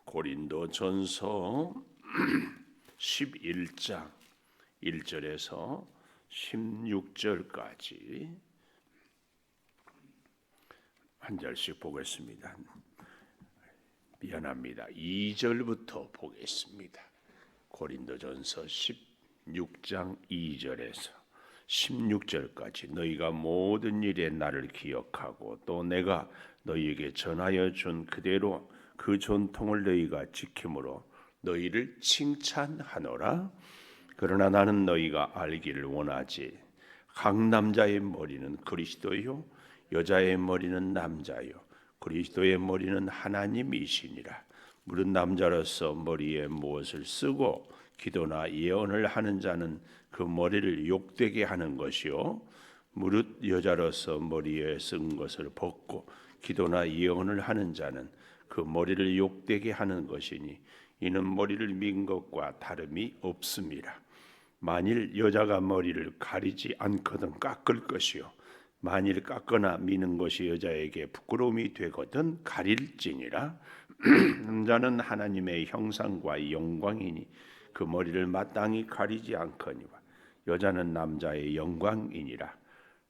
고린도전서 11장 1절에서 16절까지 한 절씩 보겠습니다. 미안합니다. 2절부터 보겠습니다. 고린도전서 16장 2절에서 16절까지 너희가 모든 일에 나를 기억하고 또 내가 너희에게 전하여 준 그대로 그 전통을 너희가 지킴으로 너희를 칭찬하노라. 그러나 나는 너희가 알기를 원하지 각 남자의 머리는 그리스도요 여자의 머리는 남자요 그리스도의 머리는 하나님이시니라. 무릇 남자로서 머리에 무엇을 쓰고 기도나 예언을 하는 자는 그 머리를 욕되게 하는 것이요 무릇 여자로서 머리에 쓴 것을 벗고 기도나 예언을 하는 자는 그 머리를 욕되게 하는 것이니 이는 머리를 민 것과 다름이 없습니다. 만일 여자가 머리를 가리지 않거든 깎을 것이요 만일 깎거나 미는 것이 여자에게 부끄러움이 되거든 가릴지니라. 남자는 하나님의 형상과 영광이니 그 머리를 마땅히 가리지 않거니와 여자는 남자의 영광이니라.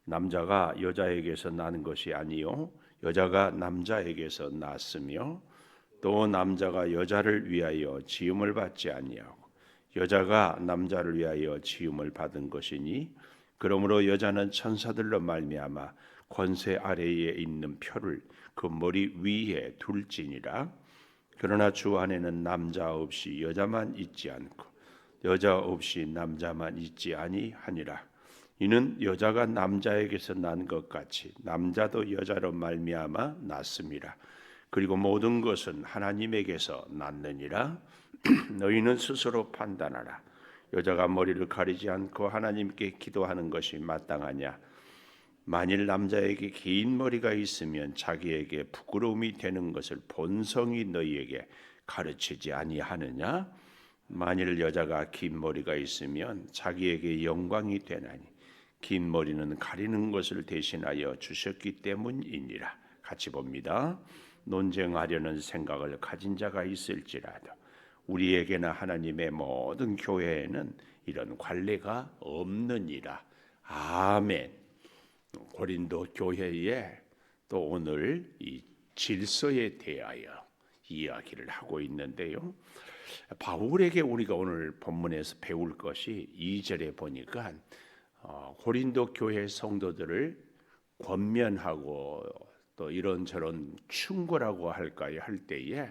남자가 여자에게서 나는 것이 아니요 여자가 남자에게서 났으며 또 남자가 여자를 위하여 지음을 받지 아니하고 여자가 남자를 위하여 지음을 받은 것이니 그러므로 여자는 천사들로 말미암아 권세 아래에 있는 표를 그 머리 위에 둘지니라. 그러나 주 안에는 남자 없이 여자만 있지 않고 여자 없이 남자만 있지 아니하니라. 이는 여자가 남자에게서 난 것 같이 남자도 여자로 말미암아 났음이라. 그리고 모든 것은 하나님에게서 났느니라. 너희는 스스로 판단하라. 여자가 머리를 가리지 않고 하나님께 기도하는 것이 마땅하냐? 만일 남자에게 긴 머리가 있으면 자기에게 부끄러움이 되는 것을 본성이 너희에게 가르치지 아니하느냐? 만일 여자가 긴 머리가 있으면 자기에게 영광이 되나니 긴 머리는 가리는 것을 대신하여 주셨기 때문이니라. 같이 봅니다. 논쟁하려는 생각을 가진 자가 있을지라도 우리에게나 하나님의 모든 교회에는 이런 관례가 없느니라. 아멘. 고린도 교회에 또 오늘 이 질서에 대하여 이야기를 하고 있는데요. 바울에게 우리가 오늘 본문에서 배울 것이 2절에 보니까 고린도 교회 성도들을 권면하고 또 이런저런 충고라고 할까요? 할 때에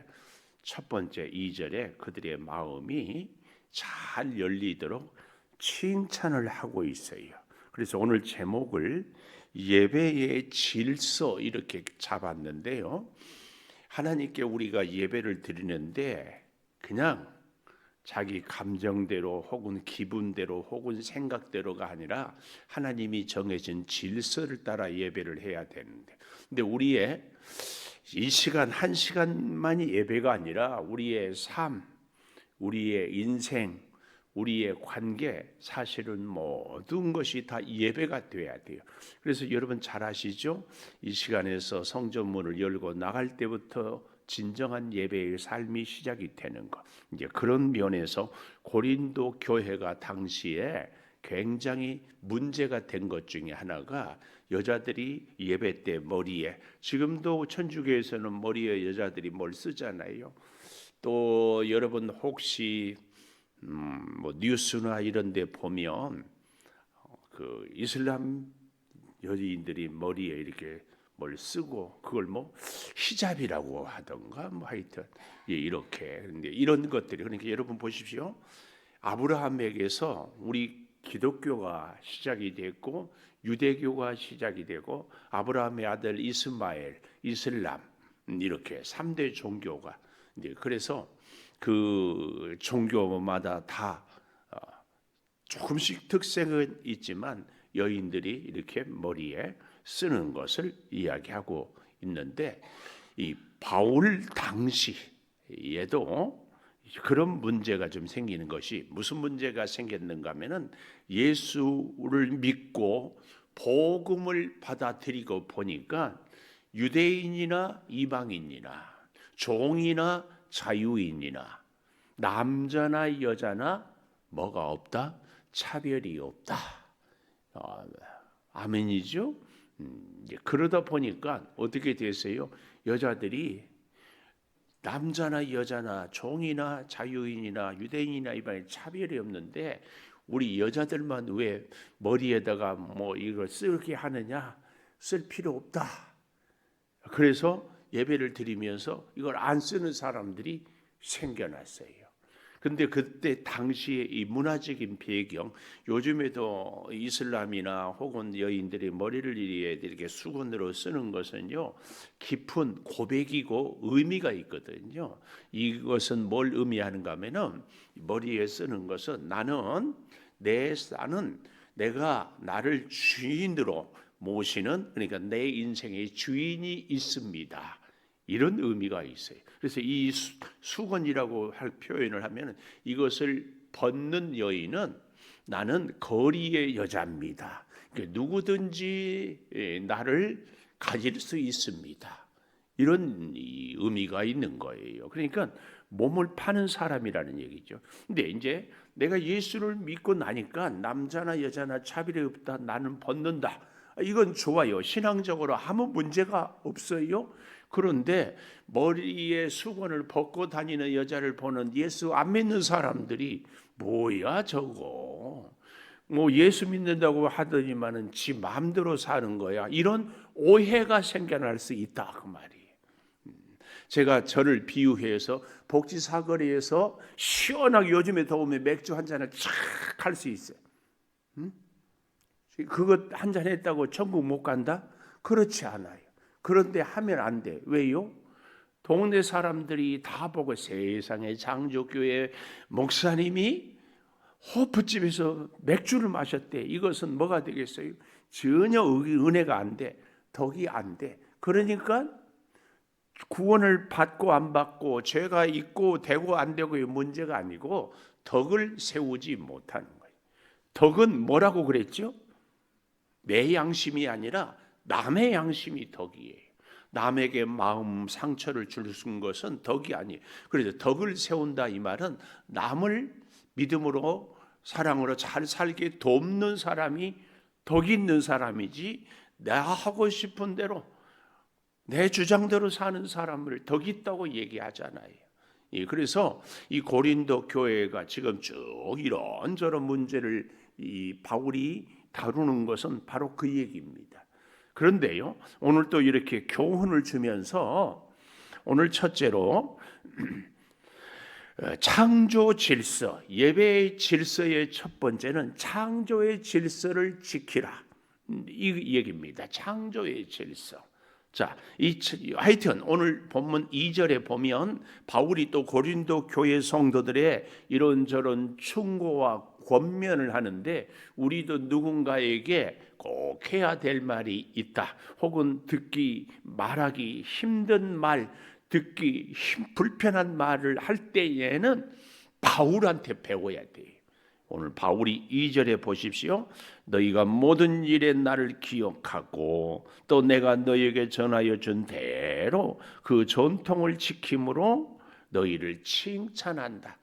첫 번째 2절에 그들의 마음이 잘 열리도록 칭찬을 하고 있어요. 그래서 오늘 제목을 예배의 질서 이렇게 잡았는데요. 하나님께 우리가 예배를 드리는데 그냥 자기 감정대로 혹은 기분대로 혹은 생각대로가 아니라 하나님이 정해진 질서를 따라 예배를 해야 되는데 근데 우리의 이 시간 한 시간만이 예배가 아니라 우리의 삶, 우리의 인생, 우리의 관계 사실은 모든 것이 다 예배가 돼야 돼요. 그래서 여러분 잘 아시죠? 이 시간에서 성전문을 열고 나갈 때부터 진정한 예배의 삶이 시작이 되는 것. 이제 그런 면에서 고린도 교회가 당시에 굉장히 문제가 된 것 중에 하나가 여자들이 예배 때 머리에 지금도 천주교에서는 머리에 여자들이 뭘 쓰잖아요. 또 여러분 혹시 뭐 뉴스나 이런 데 보면 그 이슬람 여인들이 머리에 이렇게 뭘 쓰고 그걸 뭐 히잡이라고 하던가 뭐 하여튼 이렇게 근데 이런 것들이 그러니까 여러분 보십시오. 아브라함에게서 우리 기독교가 시작이 됐고 유대교가 시작이 되고 아브라함의 아들 이스마엘, 이슬람 이렇게 3대 종교가 이제 그래서 그 종교마다 다 조금씩 특색은 있지만 여인들이 이렇게 머리에 쓰는 것을 이야기하고 있는데 이 바울 당시에도 그런 문제가 좀 생기는 것이 무슨 문제가 생겼는가 하면은 예수를 믿고 복음을 받아들이고 보니까 유대인이나 이방인이나 종이나 자유인이나 남자나 여자나 뭐가 없다? 차별이 없다. 아멘이죠? 그러다 보니까 어떻게 됐어요? 여자들이 남자나 여자나 종이나 자유인이나 유대인이나 이번에 차별이 없는데 우리 여자들만 왜 머리에다가 뭐 이걸 쓰게 하느냐? 쓸 필요 없다. 그래서 예배를 드리면서 이걸 안 쓰는 사람들이 생겨났어요. 근데 그때 당시에 이 문화적인 배경, 요즘에도 이슬람이나 혹은 여인들이 머리를 이렇게 수건으로 쓰는 것은요, 깊은 고백이고 의미가 있거든요. 이것은 뭘 의미하는가 하면은 머리에 쓰는 것은 나는 내가 나를 주인으로 모시는, 그러니까 내 인생의 주인이 있습니다. 이런 의미가 있어요. 그래서 이 수건이라고 할 표현을 하면 이것을 벗는 여인은 나는 거리의 여자입니다. 그러니까 누구든지 나를 가질 수 있습니다. 이런 의미가 있는 거예요. 그러니까 몸을 파는 사람이라는 얘기죠. 근데 이제 내가 예수를 믿고 나니까 남자나 여자나 차별이 없다. 나는 벗는다. 이건 좋아요. 신앙적으로 아무 문제가 없어요. 그런데 머리에 수건을 벗고 다니는 여자를 보는 예수 안 믿는 사람들이 뭐야 저거, 뭐 예수 믿는다고 하더니만은 지 마음대로 사는 거야, 이런 오해가 생겨날 수 있다 그 말이에요. 제가 저를 비유해서 복지 사거리에서 시원하게 요즘에 더우면 맥주 한 잔을 쫙 할 수 있어요. 그것 한 잔 했다고 천국 못 간다? 그렇지 않아요. 그런데 하면 안 돼. 왜요? 동네 사람들이 다 보고 세상에 장조교회 목사님이 호프집에서 맥주를 마셨대. 이것은 뭐가 되겠어요? 전혀 은혜가 안 돼. 덕이 안 돼. 그러니까 구원을 받고 안 받고 죄가 있고 되고 안 되고의 문제가 아니고 덕을 세우지 못하는 거예요. 덕은 뭐라고 그랬죠? 내 양심이 아니라 남의 양심이 덕이에요. 남에게 마음 상처를 주는 것은 덕이 아니에요. 그래서 덕을 세운다 이 말은 남을 믿음으로 사랑으로 잘 살게 돕는 사람이 덕 있는 사람이지, 내가 하고 싶은 대로 내 주장대로 사는 사람을 덕 있다고 얘기하잖아요. 그래서 이 고린도 교회가 지금 쭉 이런저런 문제를 이 바울이 다루는 것은 바로 그 얘기입니다. 그런데요, 오늘 또 이렇게 교훈을 주면서 오늘 첫째로 창조 질서, 예배의 질서의 첫 번째는 창조의 질서를 지키라, 이 얘기입니다. 창조의 질서. 자, 하여튼 오늘 본문 2절에 보면 바울이 또 고린도 교회 성도들의 이런저런 충고와 권면을 하는데, 우리도 누군가에게 꼭 해야 될 말이 있다, 혹은 말하기 힘든 말, 듣기 불편한 말을 할 때에는 바울한테 배워야 돼요. 오늘 바울이 2절에 보십시오. 너희가 모든 일에 나를 기억하고 또 내가 너희에게 전하여 준 대로 그 전통을 지킴으로 너희를 칭찬한다.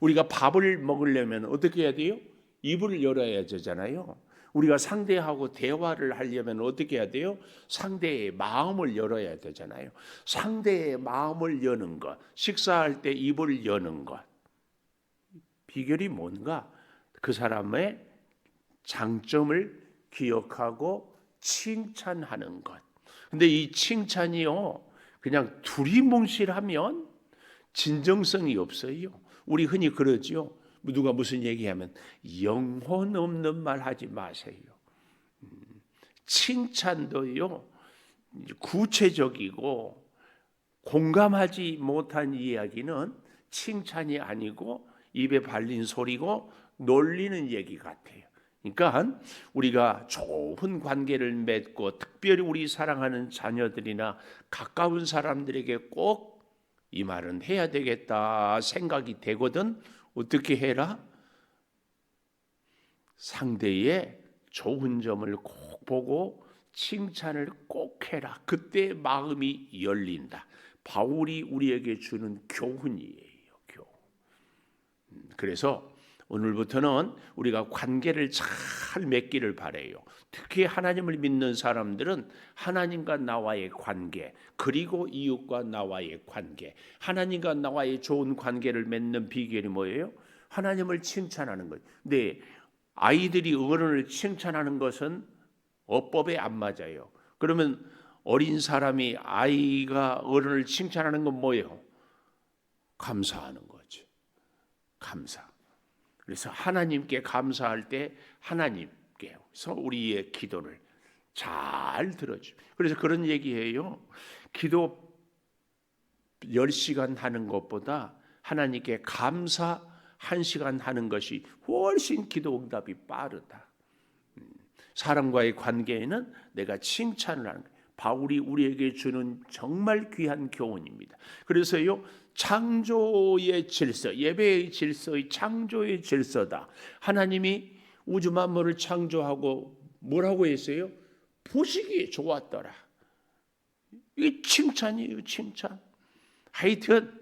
우리가 밥을 먹으려면 어떻게 해야 돼요? 입을 열어야 되잖아요. 우리가 상대하고 대화를 하려면 어떻게 해야 돼요? 상대의 마음을 열어야 되잖아요. 상대의 마음을 여는 것, 식사할 때 입을 여는 것, 비결이 뭔가? 그 사람의 장점을 기억하고 칭찬하는 것. 근데 이 칭찬이요, 그냥 두리뭉실하면 진정성이 없어요. 우리 흔히 그러죠. 누가 무슨 얘기하면 영혼 없는 말 하지 마세요. 칭찬도요, 구체적이고 공감하지 못한 이야기는 칭찬이 아니고 입에 발린 소리고 놀리는 얘기 같아요. 그러니까 우리가 좋은 관계를 맺고 특별히 우리 사랑하는 자녀들이나 가까운 사람들에게 꼭 이 말은 해야 되겠다 생각이 되거든. 어떻게 해라? 상대의 좋은 점을 꼭 보고 칭찬을 꼭 해라. 그때 마음이 열린다. 바울이 우리에게 주는 교훈이에요. 교훈. 그래서 오늘부터는 우리가 관계를 잘 맺기를 바라요. 특히 하나님을 믿는 사람들은 하나님과 나와의 관계, 그리고 이웃과 나와의 관계, 하나님과 나와의 좋은 관계를 맺는 비결이 뭐예요? 하나님을 칭찬하는 거예요. 근데 아이들이 어른을 칭찬하는 것은 어법에 안 맞아요. 그러면 어린 사람이 아이가 어른을 칭찬하는 건 뭐예요? 감사하는 거죠. 감사. 그래서 하나님께 감사할 때 하나님께서 우리의 기도를 잘 들어줘. 그래서 그런 얘기해요. 기도 10시간 하는 것보다 하나님께 감사 1시간 하는 것이 훨씬 기도 응답이 빠르다. 사람과의 관계에는 내가 칭찬을 하는 거예요. 바울이 우리에게 주는 정말 귀한 교훈입니다. 그래서요, 창조의 질서, 예배의 질서의 창조의 질서다. 하나님이 우주 만물을 창조하고 뭐라고 했어요? 보시기에 좋았더라. 이게 칭찬이에요, 칭찬. 하여튼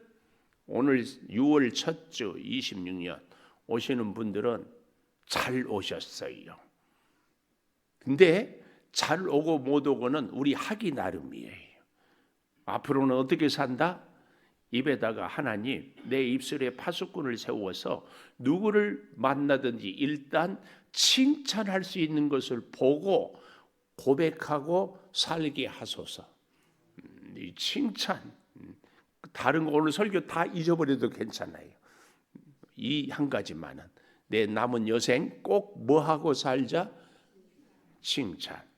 오늘 6월 첫 주 26년 오시는 분들은 잘 오셨어요. 근데 잘 오고 못 오고는 우리 하기 나름이에요. 앞으로는 어떻게 산다? 입에다가 하나님, 내 입술에 파수꾼을 세워서 누구를 만나든지 일단 칭찬할 수 있는 것을 보고 고백하고 살게 하소서. 이 칭찬, 다른 거 오늘 설교 다 잊어버려도 괜찮아요. 이 한 가지만은 내 남은 여생 꼭 뭐하고 살자? 칭찬.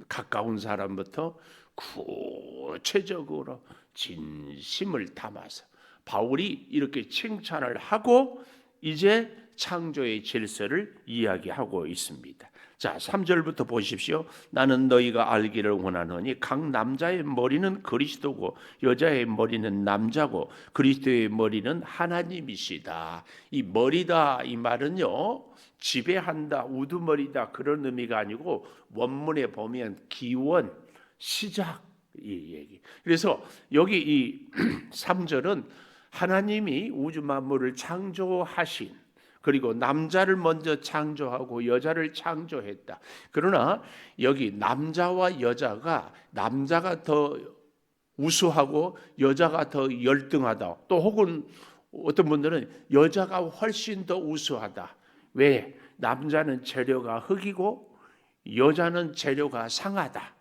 가까운 사람부터 구체적으로 진심을 담아서 바울이 이렇게 칭찬을 하고 이제 창조의 질서를 이야기하고 있습니다. 자, 3절부터 보십시오. 나는 너희가 알기를 원하노니 각 남자의 머리는 그리스도고 여자의 머리는 남자고 그리스도의 머리는 하나님이시다. 이 머리다 이 말은요, 지배한다, 우두머리다 그런 의미가 아니고 원문에 보면 기원, 시작 이 얘기. 그래서 여기 이 3절은 하나님이 우주 만물을 창조하신, 그리고 남자를 먼저 창조하고 여자를 창조했다. 그러나 여기 남자와 여자가, 남자가 더 우수하고 여자가 더 열등하다. 또 혹은 어떤 분들은 여자가 훨씬 더 우수하다. 왜? 남자는 재료가 흙이고 여자는 재료가 상하다.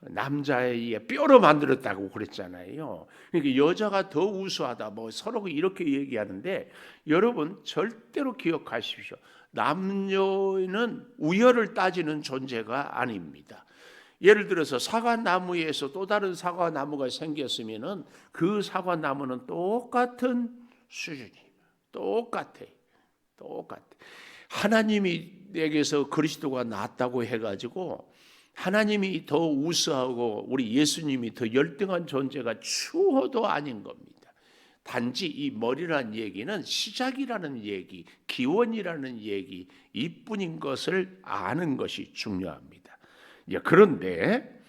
남자의 뼈로 만들었다고 그랬잖아요. 그러니까 여자가 더 우수하다. 뭐 서로 이렇게 얘기하는데 여러분 절대로 기억하십시오. 남녀는 우열을 따지는 존재가 아닙니다. 예를 들어서 사과나무에서 또 다른 사과나무가 생겼으면은 그 사과나무는 똑같은 수준이 똑같아. 하나님이 내게서 그리스도가 낳았다고 해가지고 하나님이 더 우수하고 우리 예수님이 더 열등한 존재가 추호도 아닌 겁니다. 단지 이 머리라는 얘기는 시작이라는 얘기, 기원이라는 얘기 이뿐인 것을 아는 것이 중요합니다. 그런데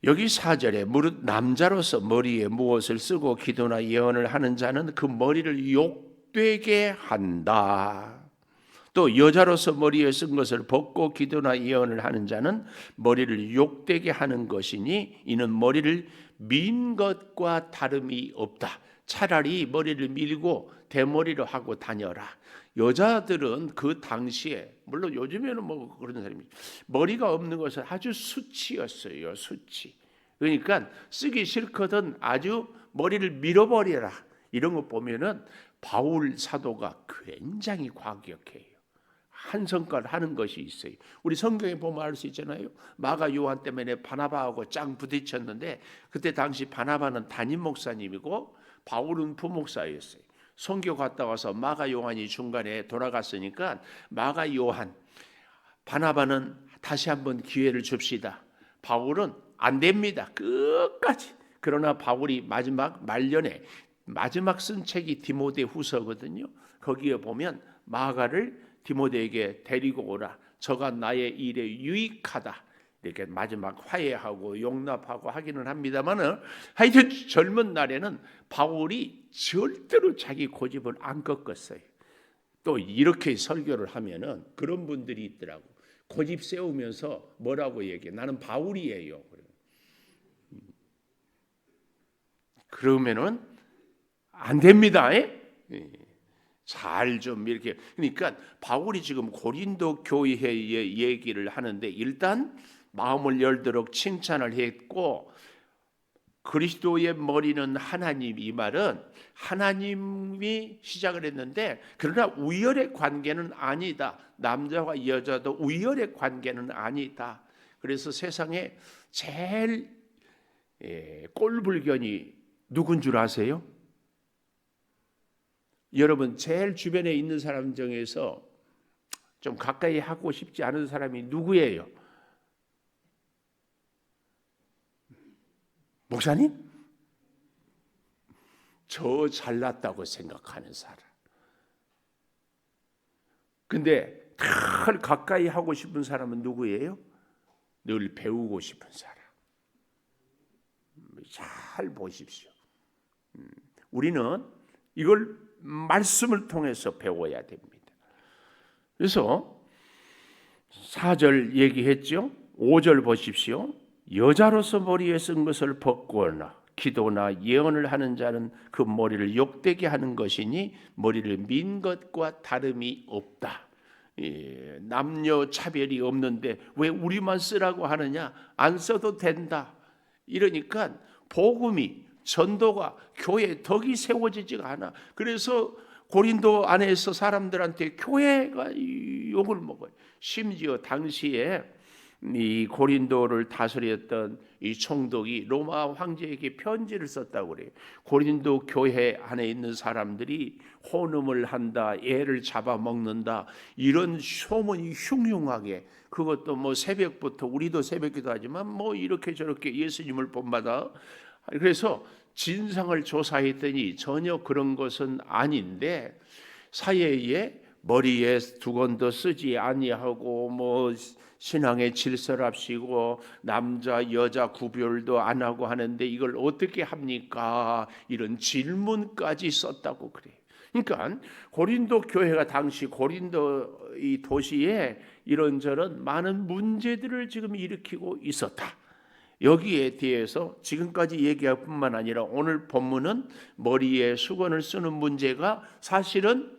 여기 4절에 무릇 남자로서 머리에 무엇을 쓰고 기도나 예언을 하는 자는 그 머리를 욕되게 한다. 또 여자로서 머리에 쓴 것을 벗고 기도나 예언을 하는 자는 머리를 욕되게 하는 것이니 이는 머리를 민 것과 다름이 없다. 차라리 머리를 밀고 대머리로 하고 다녀라. 여자들은 그 당시에, 물론 요즘에는 뭐 그런 사람이, 머리가 없는 것은 아주 수치였어요. 수치. 그러니까 쓰기 싫거든 아주 머리를 밀어버려라. 이런 거 보면은 바울 사도가 굉장히 과격해요. 한 성깔 하는 것이 있어요. 우리 성경에 보면 알 수 있잖아요. 마가 요한 때문에 바나바하고 짱 부딪혔는데 그때 당시 바나바는 담임 목사님이고 바울은 부목사였어요. 선교 갔다 와서 마가 요한이 중간에 돌아갔으니까 마가 요한, 바나바는 다시 한번 기회를 줍시다. 바울은 안 됩니다. 끝까지. 그러나 바울이 마지막 말년에 마지막 쓴 책이 디모데 후서거든요. 거기에 보면 마가를 디모데에게 데리고 오라. 저가 나의 일에 유익하다. 이렇게 마지막 화해하고 용납하고 하기는 합니다만은 하여튼 젊은 날에는 바울이 절대로 자기 고집을 안 꺾었어요. 또 이렇게 설교를 하면은 그런 분들이 있더라고. 고집 세우면서 뭐라고 얘기해? 나는 바울이에요. 그러면은 안 됩니다. 잘 좀 이렇게. 그러니까 바울이 지금 고린도 교회의 얘기를 하는데 일단 마음을 열도록 칭찬을 했고, 그리스도의 머리는 하나님, 이 말은 하나님이 시작을 했는데 그러나 우열의 관계는 아니다. 남자와 여자도 우열의 관계는 아니다. 그래서 세상에 제일 꼴불견이 누군 줄 아세요? 여러분 제일 주변에 있는 사람 중에서 좀 가까이 하고 싶지 않은 사람이 누구예요? 목사님? 저 잘났다고 생각하는 사람. 근데 늘 가까이 하고 싶은 사람은 누구예요? 늘 배우고 싶은 사람. 잘 보십시오. 우리는 이걸 말씀을 통해서 배워야 됩니다. 그래서 4절 얘기했죠. 5절 보십시오. 여자로서 머리에 쓴 것을 벗거나 기도나 예언을 하는 자는 그 머리를 욕되게 하는 것이니 머리를 민 것과 다름이 없다. 남녀 차별이 없는데 왜 우리만 쓰라고 하느냐? 안 써도 된다. 이러니까 복음이, 전도가, 교회 덕이 세워지지가 않아. 그래서 고린도 안에서 사람들한테 교회가 욕을 먹어요. 심지어 당시에 이 고린도를 다스렸던 이 총독이 로마 황제에게 편지를 썼다고 그래요. 고린도 교회 안에 있는 사람들이 혼음을 한다, 애를 잡아먹는다, 이런 소문이 흉흉하게, 그것도 뭐 새벽부터, 우리도 새벽기도 하지만 뭐 이렇게 저렇게 예수님을 본받아. 그래서 진상을 조사했더니 전혀 그런 것은 아닌데, 사회에 머리에 두건도 쓰지 아니하고 뭐 신앙의 질서랍시고 남자 여자 구별도 안 하고 하는데 이걸 어떻게 합니까? 이런 질문까지 썼다고 그래요. 그러니까 고린도 교회가 당시 고린도 이 도시에 이런저런 많은 문제들을 지금 일으키고 있었다. 여기에 대해서 지금까지 얘기할 뿐만 아니라 오늘 본문은 머리에 수건을 쓰는 문제가 사실은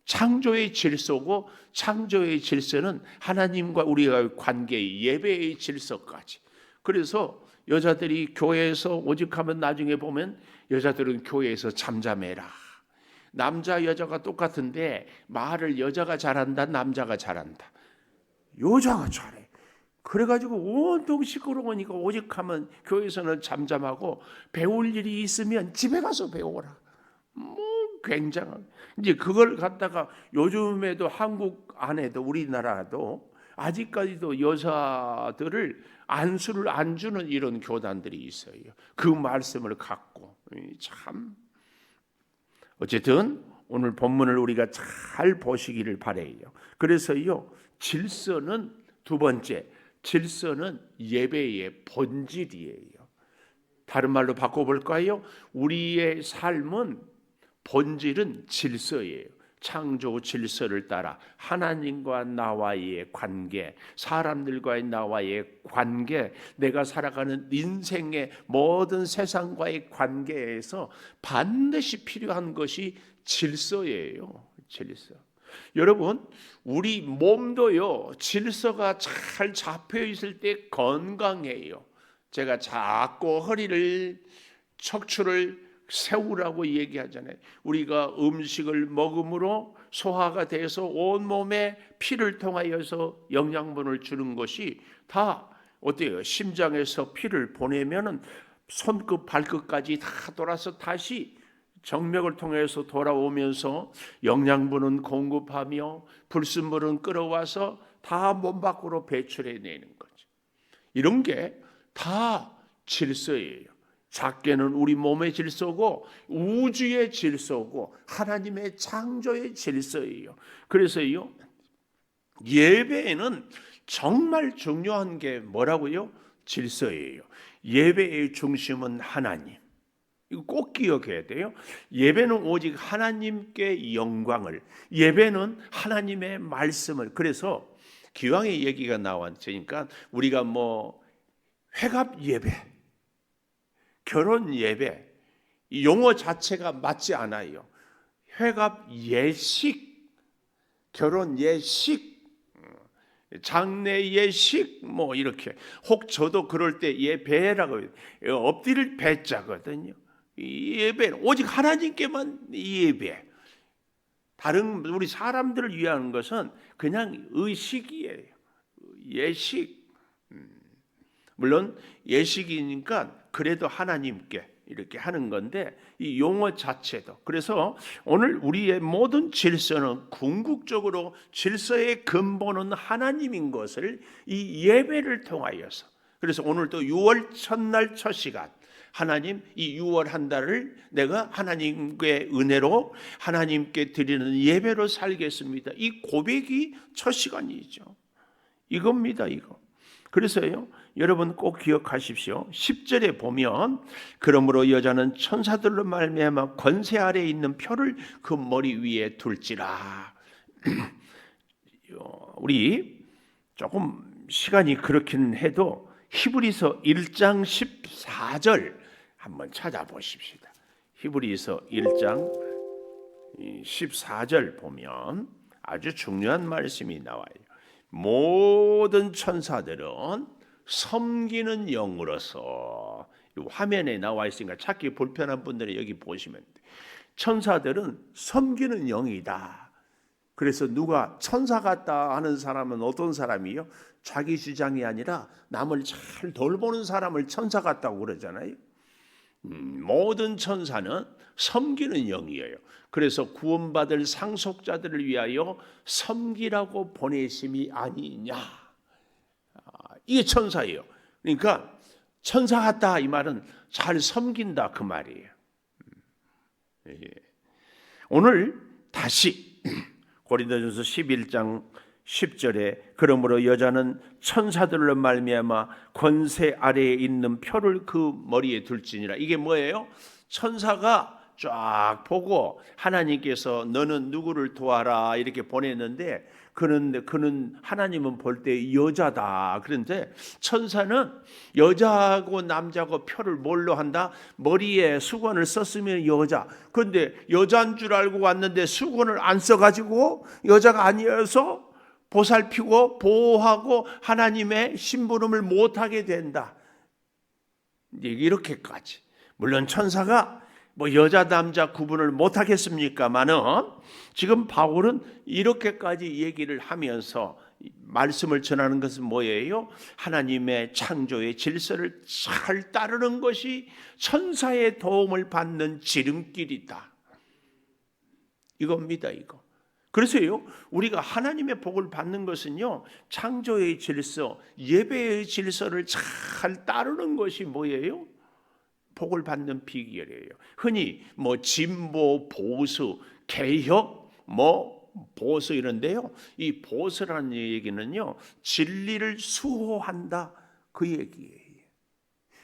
창조의 질서고, 창조의 질서는 하나님과 우리의 관계, 예배의 질서까지. 그래서 여자들이 교회에서 오직하면 나중에 보면 여자들은 교회에서 잠잠해라. 남자 여자가 똑같은데 말을 여자가 잘한다, 남자가 잘한다. 여자가 잘해. 그래가지고 온통 시끄러우니까 오직하면 교회에서는 잠잠하고 배울 일이 있으면 집에 가서 배워라. 굉장한. 이제 그걸 갖다가 요즘에도 한국 안에도 우리나라도 아직까지도 여자들을 안수를 안 주는 이런 교단들이 있어요. 그 말씀을 갖고 참. 어쨌든 오늘 본문을 우리가 잘 보시기를 바라요. 그래서요, 질서는 두 번째, 질서는 예배의 본질이에요. 다른 말로 바꿔볼까요? 우리의 삶은 본질은 질서예요. 창조 질서를 따라 하나님과 나와의 관계, 사람들과의 나와의 관계, 내가 살아가는 인생의 모든 세상과의 관계에서 반드시 필요한 것이 질서예요. 질서. 여러분, 우리 몸도요, 질서가 잘 잡혀 있을 때 건강해요. 제가 자꾸 허리를, 척추를 세우라고 얘기하잖아요. 우리가 음식을 먹음으로 소화가 돼서 온몸에 피를 통하여서 영양분을 주는 것이 다 어때요? 심장에서 피를 보내면은 손끝 발끝까지 다 돌아서 다시 정맥을 통해서 돌아오면서 영양분은 공급하며 불순물은 끌어와서 다 몸 밖으로 배출해내는 거죠. 이런 게 다 질서예요. 작게는 우리 몸의 질서고 우주의 질서고 하나님의 창조의 질서예요. 그래서요, 예배에는 정말 중요한 게 뭐라고요? 질서예요. 예배의 중심은 하나님. 이거 꼭 기억해야 돼요. 예배는 오직 하나님께 영광을, 예배는 하나님의 말씀을. 그래서 기왕의 얘기가 나왔으니까 우리가 뭐 회갑 예배, 결혼 예배, 이 용어 자체가 맞지 않아요. 회갑 예식, 결혼 예식, 장례 예식, 뭐 이렇게. 혹 저도 그럴 때 예배라고 엎드릴 배자거든요. 이 예배는 오직 하나님께만 예배. 다른 우리 사람들을 위한 것은 그냥 의식이에요. 예식. 물론 예식이니까 그래도 하나님께 이렇게 하는 건데 이 용어 자체도. 그래서 오늘 우리의 모든 질서는 궁극적으로 질서의 근본은 하나님인 것을 이 예배를 통하여서. 그래서 오늘도 6월 첫날 첫 시간 하나님, 이 6월 한 달을 내가 하나님께 은혜로 하나님께 드리는 예배로 살겠습니다. 이 고백이 첫 시간이죠. 이겁니다, 이거. 그래서요, 여러분 꼭 기억하십시오. 10절에 보면 그러므로 여자는 천사들로 말미암아 권세 아래에 있는 표를 그 머리 위에 둘지라. 우리 조금 시간이 그렇긴 해도 히브리서 1장 14절 한번 찾아보십시오. 히브리서 1장 14절 보면 아주 중요한 말씀이 나와요. 모든 천사들은 섬기는 영으로서, 화면에 나와 있으니까 찾기 불편한 분들은 여기 보시면 돼요. 천사들은 섬기는 영이다. 그래서 누가 천사 같다 하는 사람은 어떤 사람이요? 자기 주장이 아니라 남을 잘 돌보는 사람을 천사 같다고 그러잖아요. 모든 천사는 섬기는 영이에요. 그래서 구원받을 상속자들을 위하여 섬기라고 보내심이 아니냐. 이게 천사예요. 그러니까 천사 같다 이 말은 잘 섬긴다 그 말이에요. 오늘 다시 고린도전서 11장 10절에 그러므로 여자는 천사들로 말미암아 권세 아래에 있는 표를 그 머리에 둘지니라. 이게 뭐예요? 천사가 쫙 보고 하나님께서 너는 누구를 도와라 이렇게 보냈는데 그는 하나님은 볼 때 여자다. 그런데 천사는 여자하고 남자하고 표를 뭘로 한다? 머리에 수건을 썼으면 여자. 그런데 여자인 줄 알고 왔는데 수건을 안 써가지고 여자가 아니어서 보살피고 보호하고 하나님의 심부름을 못하게 된다. 이렇게까지. 물론 천사가 뭐 여자 남자 구분을 못하겠습니까마는 지금 바울은 이렇게까지 얘기를 하면서 말씀을 전하는 것은 뭐예요? 하나님의 창조의 질서를 잘 따르는 것이 천사의 도움을 받는 지름길이다. 이겁니다, 이거. 그래서요, 우리가 하나님의 복을 받는 것은요, 창조의 질서, 예배의 질서를 잘 따르는 것이 뭐예요? 복을 받는 비결이에요. 흔히 뭐 진보, 보수, 개혁, 뭐 보수 이런데요. 이 보수라는 얘기는요, 진리를 수호한다 그 얘기예요.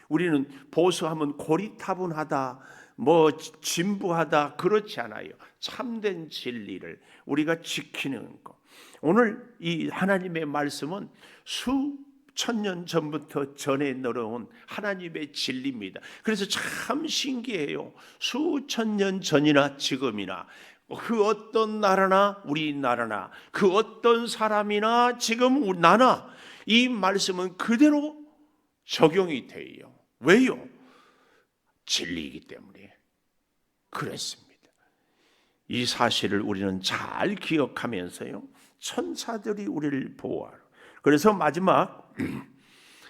우리는 보수하면 고리타분하다, 뭐 진부하다 그렇지 않아요. 참된 진리를 우리가 지키는 것. 오늘 이 하나님의 말씀은 수천 년 전부터 전해 내려온 하나님의 진리입니다. 그래서 참 신기해요. 수천 년 전이나 지금이나 그 어떤 나라나 우리나라나 그 어떤 사람이나 지금 나나 이 말씀은 그대로 적용이 돼요. 왜요? 진리이기 때문에 그랬습니다. 이 사실을 우리는 잘 기억하면서요, 천사들이 우리를 보호하라. 그래서 마지막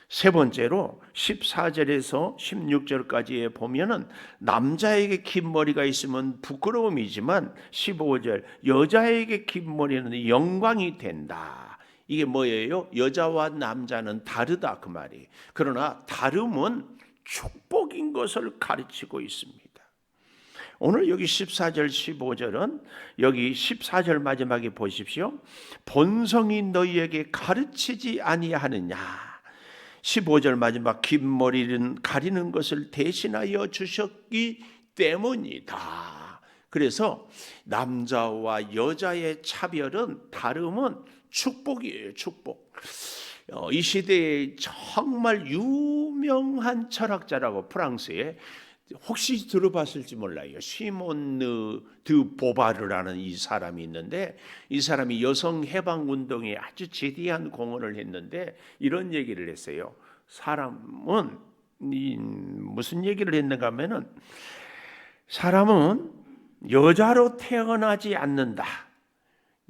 세 번째로 14절에서 16절까지에 보면은 남자에게 긴 머리가 있으면 부끄러움이지만 15절 여자에게 긴 머리는 영광이 된다. 이게 뭐예요? 여자와 남자는 다르다 그 말이에요. 그러나 다름은 축복인 것을 가르치고 있습니다. 오늘 여기 14절 15절은 여기 14절 마지막에 보십시오. 본성이 너희에게 가르치지 아니하느냐. 15절 마지막 긴 머리는 가리는 것을 대신하여 주셨기 때문이다. 그래서 남자와 여자의 차별은 다름은 축복이에요. 축복. 이 시대에 정말 유명한 철학자라고 프랑스에 혹시 들어봤을지 몰라요. 시몬 드 보바르라는 이 사람이 있는데 이 사람이 여성 해방 운동에 아주 지대한 공헌을 했는데 이런 얘기를 했어요. 사람은 무슨 얘기를 했는가 하면은 사람은 여자로 태어나지 않는다.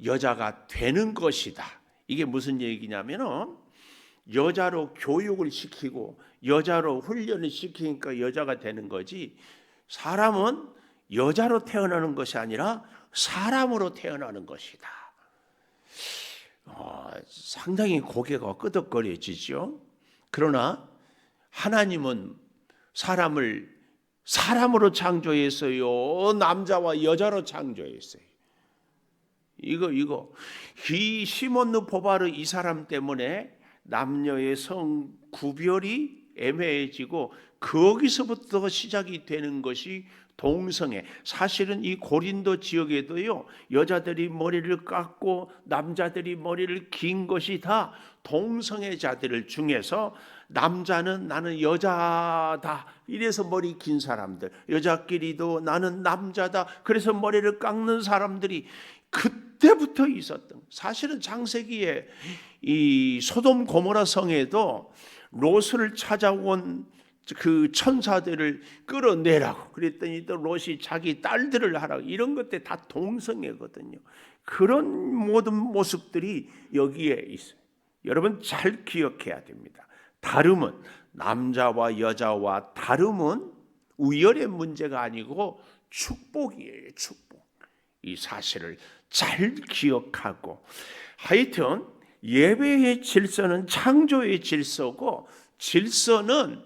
여자가 되는 것이다. 이게 무슨 얘기냐면은 여자로 교육을 시키고 여자로 훈련을 시키니까 여자가 되는 거지, 사람은 여자로 태어나는 것이 아니라 사람으로 태어나는 것이다. 상당히 고개가 끄덕거려지죠. 그러나 하나님은 사람을 사람으로 창조했어요. 남자와 여자로 창조했어요. 이 시몬 드 보바르 이 사람 때문에 남녀의 성 구별이 애매해지고 거기서부터 시작이 되는 것이 동성애. 사실은 이 고린도 지역에도요, 여자들이 머리를 깎고 남자들이 머리를 긴 것이 다 동성애자들 중에서 남자는 나는 여자다 이래서 머리 긴 사람들, 여자끼리도 나는 남자다 그래서 머리를 깎는 사람들이 그때부터 있었던. 사실은 창세기에 이 소돔 고모라 성에도 롯을 찾아온 그 천사들을 끌어내라고 그랬더니 또 롯이 자기 딸들을 하라고, 이런 것들 다 동성애거든요. 그런 모든 모습들이 여기에 있어요. 여러분 잘 기억해야 됩니다. 다름은, 남자와 여자와 다름은 우열의 문제가 아니고 축복이에요. 축복. 이 사실을 잘 기억하고, 하여튼 예배의 질서는 창조의 질서고, 질서는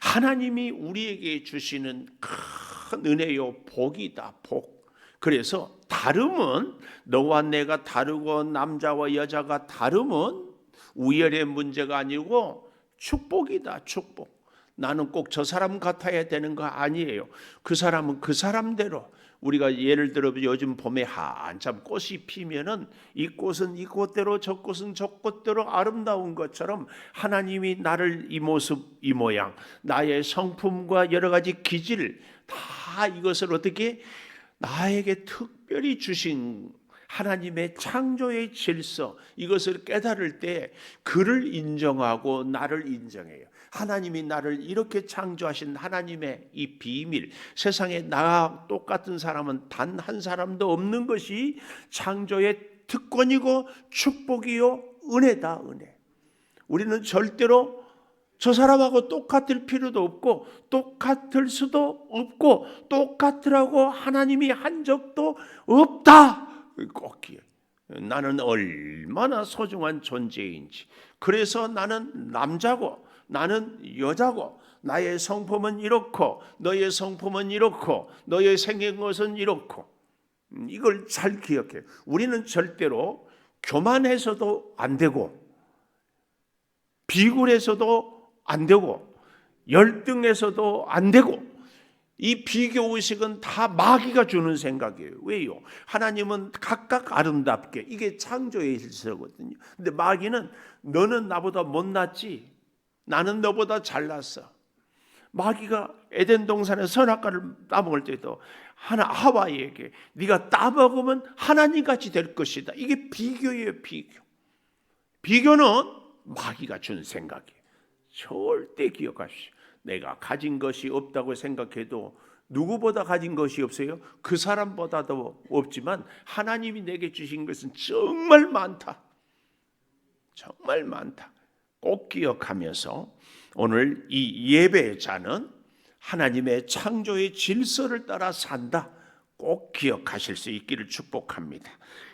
하나님이 우리에게 주시는 큰 은혜요 복이다. 복. 그래서 다름은, 너와 내가 다르고 남자와 여자가 다름은 우열의 문제가 아니고 축복이다. 축복. 나는 꼭 저 사람 같아야 되는 거 아니에요. 그 사람은 그 사람대로. 우리가 예를 들어 요즘 봄에 한참 꽃이 피면은 이 꽃은 이 꽃대로 저 꽃은 저 꽃대로 아름다운 것처럼 하나님이 나를 이 모습 이 모양, 나의 성품과 여러 가지 기질 다 이것을 어떻게 나에게 특별히 주신 하나님의 창조의 질서, 이것을 깨달을 때 그를 인정하고 나를 인정해요. 하나님이 나를 이렇게 창조하신 하나님의 이 비밀, 세상에 나와 똑같은 사람은 단 한 사람도 없는 것이 창조의 특권이고 축복이요 은혜다. 은혜. 우리는 절대로 저 사람하고 똑같을 필요도 없고 똑같을 수도 없고 똑같으라고 하나님이 한 적도 없다. 꼭 기억해. 나는 얼마나 소중한 존재인지. 그래서 나는 남자고 나는 여자고, 나의 성품은 이렇고 너의 성품은 이렇고 너의 생긴 것은 이렇고, 이걸 잘 기억해. 우리는 절대로 교만해서도 안 되고 비굴해서도 안 되고 열등해서도 안 되고, 이 비교의식은 다 마귀가 주는 생각이에요. 왜요? 하나님은 각각 아름답게, 이게 창조의 질서거든요. 근데 마귀는 너는 나보다 못났지, 나는 너보다 잘났어. 마귀가 에덴 동산의 선악과를 따먹을 때도 하와에게 네가 따먹으면 하나님같이 될 것이다. 이게 비교예요. 비교. 비교는 마귀가 준 생각이에요. 절대 기억하십시오. 내가 가진 것이 없다고 생각해도 누구보다 가진 것이 없어요? 그 사람보다도 없지만 하나님이 내게 주신 것은 정말 많다. 정말 많다. 꼭 기억하면서 오늘 이 예배자는 하나님의 창조의 질서를 따라 산다. 꼭 기억하실 수 있기를 축복합니다.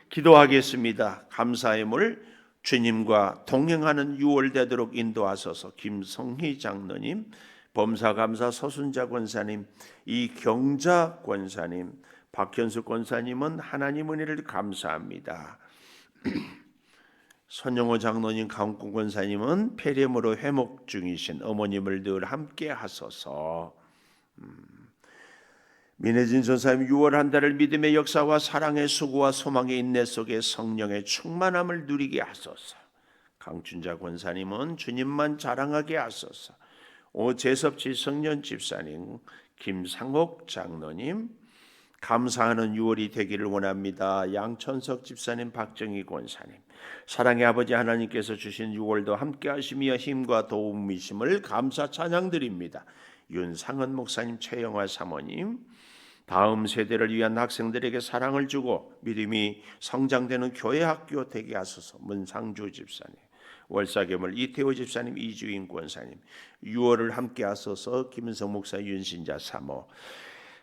기도하겠습니다. 감사의 물 주님과 동행하는 6월 되도록 인도하소서. 김성희 장로님, 범사감사 서순자 권사님, 이경자 권사님, 박현수 권사님은 하나님 은혜를 감사합니다. 손영호 장로님, 강국 권사님은 폐렴으로 회복 중이신 어머님을 늘 함께 하소서. 민혜진 전사님, 6월 한 달을 믿음의 역사와 사랑의 수고와 소망의 인내 속에 성령의 충만함을 누리게 하소서. 강춘자 권사님은 주님만 자랑하게 하소서. 오재섭 지성년 집사님, 김상옥 장로님, 감사하는 6월이 되기를 원합니다. 양천석 집사님, 박정희 권사님, 사랑의 아버지 하나님께서 주신 6월도 함께 하시며 힘과 도움이심을 감사 찬양드립니다. 윤상은 목사님, 최영화 사모님, 다음 세대를 위한 학생들에게 사랑을 주고 믿음이 성장되는 교회 학교 되게 하소서. 문상주 집사님, 월사괴물 이태호 집사님, 이주인 권사님, 6월을 함께 하소서. 김은성 목사, 윤신자 사모,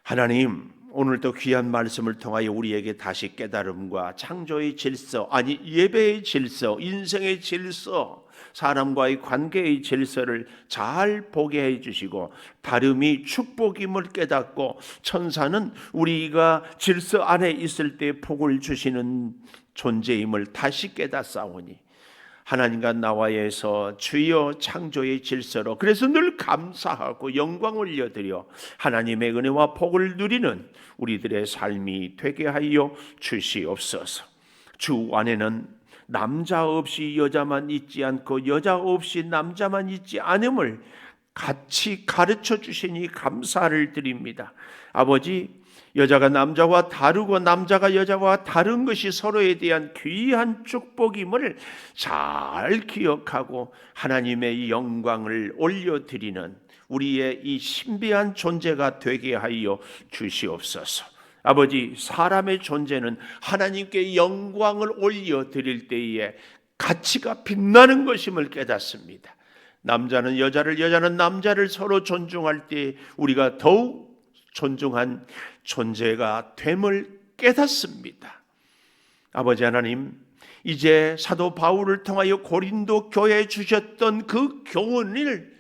하나님 오늘도 귀한 말씀을 통하여 우리에게 다시 깨달음과 창조의 질서, 아니 예배의 질서, 인생의 질서, 사람과의 관계의 질서를 잘 보게 해주시고 다름이 축복임을 깨닫고 천사는 우리가 질서 안에 있을 때 복을 주시는 존재임을 다시 깨닫사오니 하나님과 나와에서 주여 창조의 질서로, 그래서 늘 감사하고 영광 올려드려 하나님의 은혜와 복을 누리는 우리들의 삶이 되게 하여 주시옵소서. 주 안에는 남자 없이 여자만 있지 않고 여자 없이 남자만 있지 않음을 같이 가르쳐 주시니 감사를 드립니다. 아버지, 여자가 남자와 다르고 남자가 여자와 다른 것이 서로에 대한 귀한 축복임을 잘 기억하고 하나님의 영광을 올려드리는 우리의 이 신비한 존재가 되게 하여 주시옵소서. 아버지, 사람의 존재는 하나님께 영광을 올려드릴 때에 가치가 빛나는 것임을 깨닫습니다. 남자는 여자를, 여자는 남자를 서로 존중할 때 우리가 더욱 존중한 존재가 됨을 깨닫습니다. 아버지 하나님, 이제 사도 바울을 통하여 고린도 교회에 주셨던 그 교훈을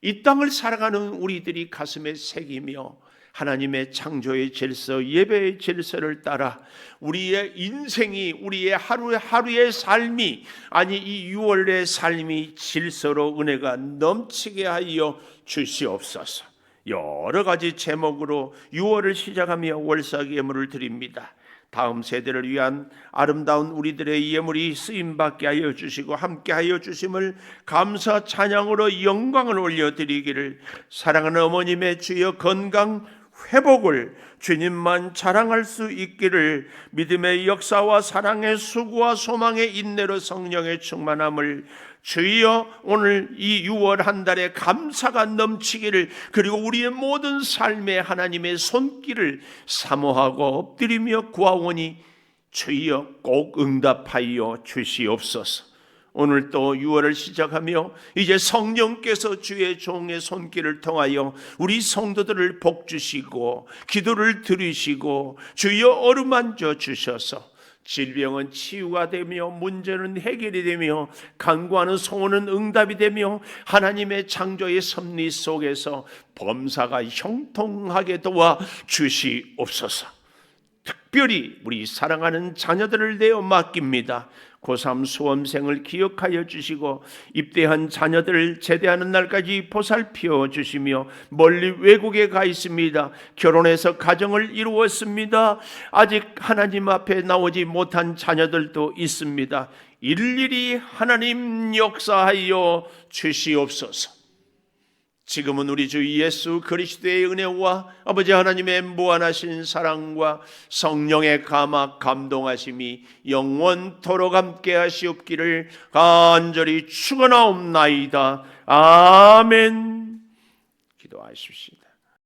이 땅을 살아가는 우리들이 가슴에 새기며 하나님의 창조의 질서, 예배의 질서를 따라 우리의 인생이, 우리의 하루의 삶이, 아니 이 6월의 삶이 질서로 은혜가 넘치게 하여 주시옵소서. 여러 가지 제목으로 6월을 시작하며 월삭 예물을 드립니다. 다음 세대를 위한 아름다운 우리들의 예물이 쓰임받게 하여 주시고 함께 하여 주심을 감사 찬양으로 영광을 올려드리기를, 사랑하는 어머님의 주여 건강 회복을 주님만 자랑할 수 있기를, 믿음의 역사와 사랑의 수고와 소망의 인내로 성령의 충만함을 주여 오늘 이 6월 한 달에 감사가 넘치기를, 그리고 우리의 모든 삶에 하나님의 손길을 사모하고 엎드리며 구하오니 주여 꼭 응답하여 주시옵소서. 오늘 또 6월을 시작하며 이제 성령께서 주의 종의 손길을 통하여 우리 성도들을 복주시고 기도를 들으시고 주여 어루만져 주셔서 질병은 치유가 되며 문제는 해결이 되며 간구하는 소원은 응답이 되며 하나님의 창조의 섭리 속에서 범사가 형통하게 도와 주시옵소서. 특별히 우리 사랑하는 자녀들을 내어 맡깁니다. 고3 수험생을 기억하여 주시고 입대한 자녀들을 제대하는 날까지 보살펴 주시며, 멀리 외국에 가 있습니다. 결혼해서 가정을 이루었습니다. 아직 하나님 앞에 나오지 못한 자녀들도 있습니다. 일일이 하나님 역사하여 주시옵소서. 지금은 우리 주 예수 그리스도의 은혜와 아버지 하나님의 무한하신 사랑과 성령의 감화 감동하심이 영원토록 함께 하시옵기를 간절히 축원하옵나이다. 아멘. 기도하십시오.